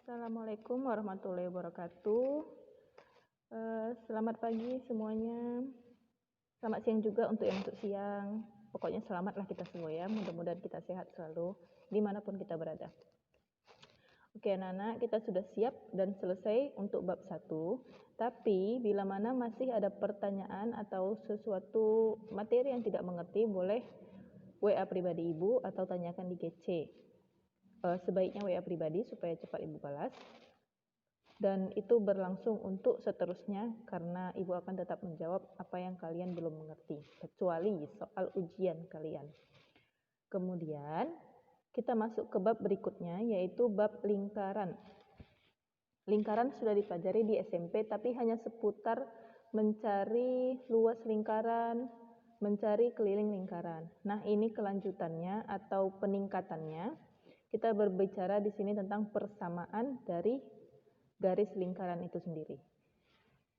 Assalamualaikum warahmatullahi wabarakatuh. Selamat pagi semuanya. Selamat siang juga untuk yang untuk siang. Pokoknya selamatlah kita semua ya. Mudah-mudahan kita sehat selalu dimanapun kita berada. Oke anak-anak, kita sudah siap dan selesai untuk bab 1. Tapi bila mana masih ada pertanyaan atau sesuatu materi yang tidak mengerti, boleh WA pribadi Ibu atau tanyakan di GC. Sebaiknya WA pribadi supaya cepat Ibu balas. Dan itu berlangsung untuk seterusnya karena Ibu akan tetap menjawab apa yang kalian belum mengerti, kecuali soal ujian kalian. Kemudian kita masuk ke bab berikutnya, yaitu bab lingkaran. Lingkaran sudah dipelajari di SMP, tapi hanya seputar mencari luas lingkaran, mencari keliling lingkaran. Nah, ini kelanjutannya atau peningkatannya. Kita berbicara di sini tentang persamaan dari garis lingkaran itu sendiri.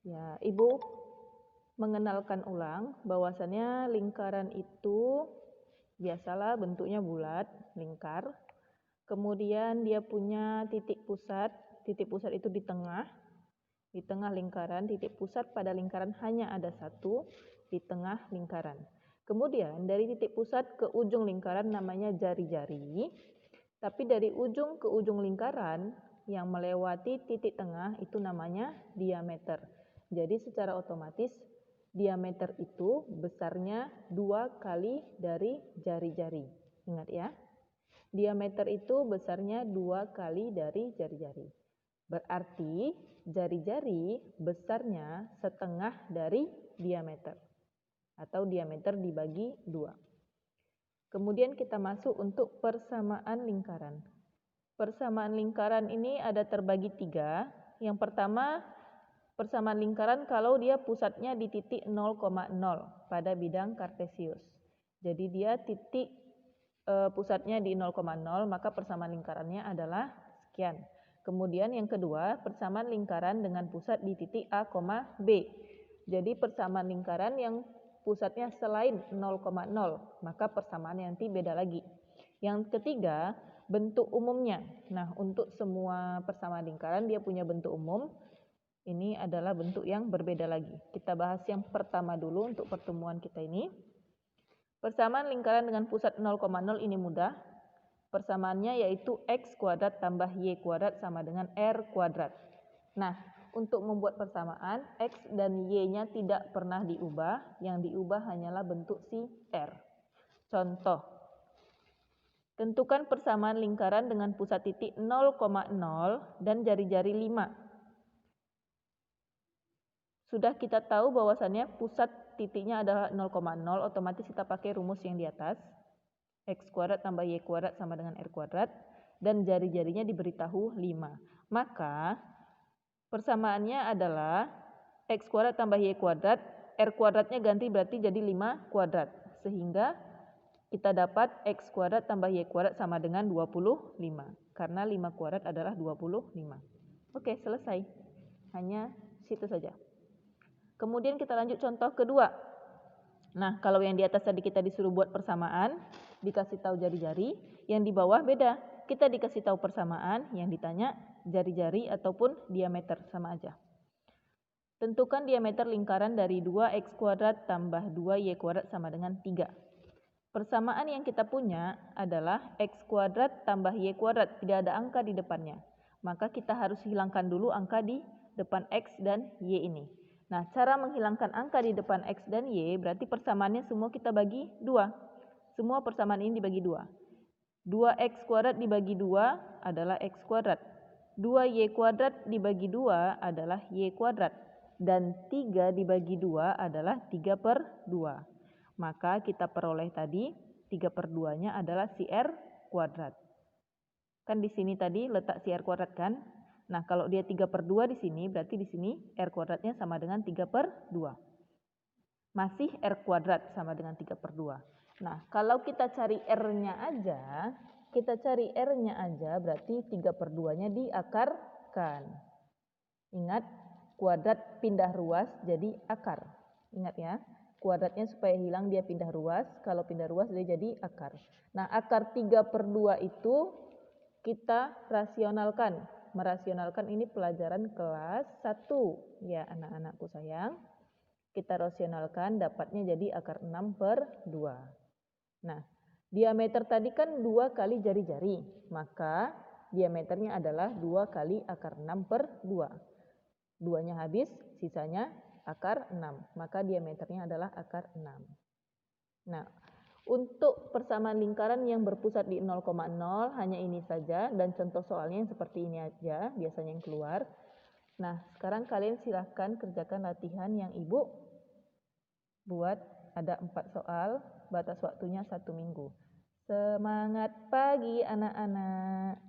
Ya, Ibu mengenalkan ulang bahwasannya lingkaran itu biasalah bentuknya bulat, lingkar. Kemudian dia punya titik pusat itu di tengah lingkaran. Titik pusat pada lingkaran hanya ada satu di tengah lingkaran. Kemudian dari titik pusat ke ujung lingkaran namanya jari-jari. Tapi dari ujung ke ujung lingkaran yang melewati titik tengah itu namanya diameter. Jadi secara otomatis diameter itu besarnya 2 kali dari jari-jari. Ingat ya, diameter itu besarnya 2 kali dari jari-jari. Berarti jari-jari besarnya setengah dari diameter. Atau diameter dibagi 2. Kemudian kita masuk untuk persamaan lingkaran. Persamaan lingkaran ini ada terbagi 3. Yang pertama, persamaan lingkaran kalau dia pusatnya di titik 0,0 pada bidang kartesius. Jadi dia titik pusatnya di 0,0, maka persamaan lingkarannya adalah sekian. Kemudian yang kedua, persamaan lingkaran dengan pusat di titik A, B. Jadi persamaan lingkaran yang pusatnya selain 0,0, maka persamaannya nanti beda lagi. Yang ketiga, bentuk umumnya. Nah, untuk semua persamaan lingkaran dia punya bentuk umum. Ini adalah bentuk yang berbeda lagi. Kita bahas yang pertama dulu untuk pertemuan kita ini. Persamaan lingkaran dengan pusat 0,0 ini mudah. Persamaannya yaitu X kuadrat tambah Y kuadrat sama dengan R kuadrat. Nah, untuk membuat persamaan, X dan Y-nya tidak pernah diubah, yang diubah hanyalah bentuk si R. Contoh, tentukan persamaan lingkaran dengan pusat titik 0,0 dan jari-jari 5. Sudah kita tahu bahwasannya pusat titiknya adalah 0,0, otomatis kita pakai rumus yang di atas. X kuadrat tambah Y kuadrat sama dengan R kuadrat, dan jari-jarinya diberitahu 5. Maka persamaannya adalah X kuadrat tambah Y kuadrat, R kuadratnya ganti berarti jadi 5 kuadrat. Sehingga kita dapat X kuadrat tambah Y kuadrat sama dengan 25. Karena 5 kuadrat adalah 25. Oke, selesai. Hanya situ saja. Kemudian kita lanjut contoh kedua. Nah, kalau yang di atas tadi kita disuruh buat persamaan, dikasih tahu jari-jari, yang di bawah beda. Kita dikasih tahu persamaan, yang ditanya jari-jari ataupun diameter, sama aja. Tentukan diameter lingkaran dari 2x kuadrat tambah 2y kuadrat sama dengan 3. Persamaan yang kita punya adalah x kuadrat tambah y kuadrat, tidak ada angka di depannya. Maka kita harus hilangkan dulu angka di depan x dan y ini. Nah, cara menghilangkan angka di depan x dan y berarti persamaannya semua kita bagi 2. Semua persamaan ini dibagi 2. 2x kuadrat dibagi 2 adalah x kuadrat. 2y kuadrat dibagi 2 adalah y kuadrat. Dan 3 dibagi 2 adalah 3/2. Maka kita peroleh tadi 3/2-nya adalah si r kuadrat. Kan di sini tadi letak si r kuadrat kan? Nah, kalau dia 3/2 di sini, berarti di sini r kuadratnya sama dengan 3/2. Masih r kuadrat sama dengan 3/2. Nah, kalau kita cari R-nya aja, berarti 3/2-nya diakarkan. Ingat, kuadrat pindah ruas jadi akar. Ingat ya, kuadratnya supaya hilang dia pindah ruas, kalau pindah ruas dia jadi akar. Nah, akar 3/2 itu kita rasionalkan merasionalkan ini pelajaran kelas 1 ya anak-anakku sayang. Kita rasionalkan dapatnya jadi akar 6 per 2. Nah, diameter tadi kan 2 kali jari-jari, maka diameternya adalah 2 kali akar 6 per 2. 2-nya habis, sisanya akar 6, maka diameternya adalah akar 6. Nah, untuk persamaan lingkaran yang berpusat di 0,0 hanya ini saja dan contoh soalnya yang seperti ini aja biasanya yang keluar. Nah, sekarang kalian silahkan kerjakan latihan yang Ibu buat, ada 4 soal, batas waktunya 1 minggu. Semangat pagi anak-anak.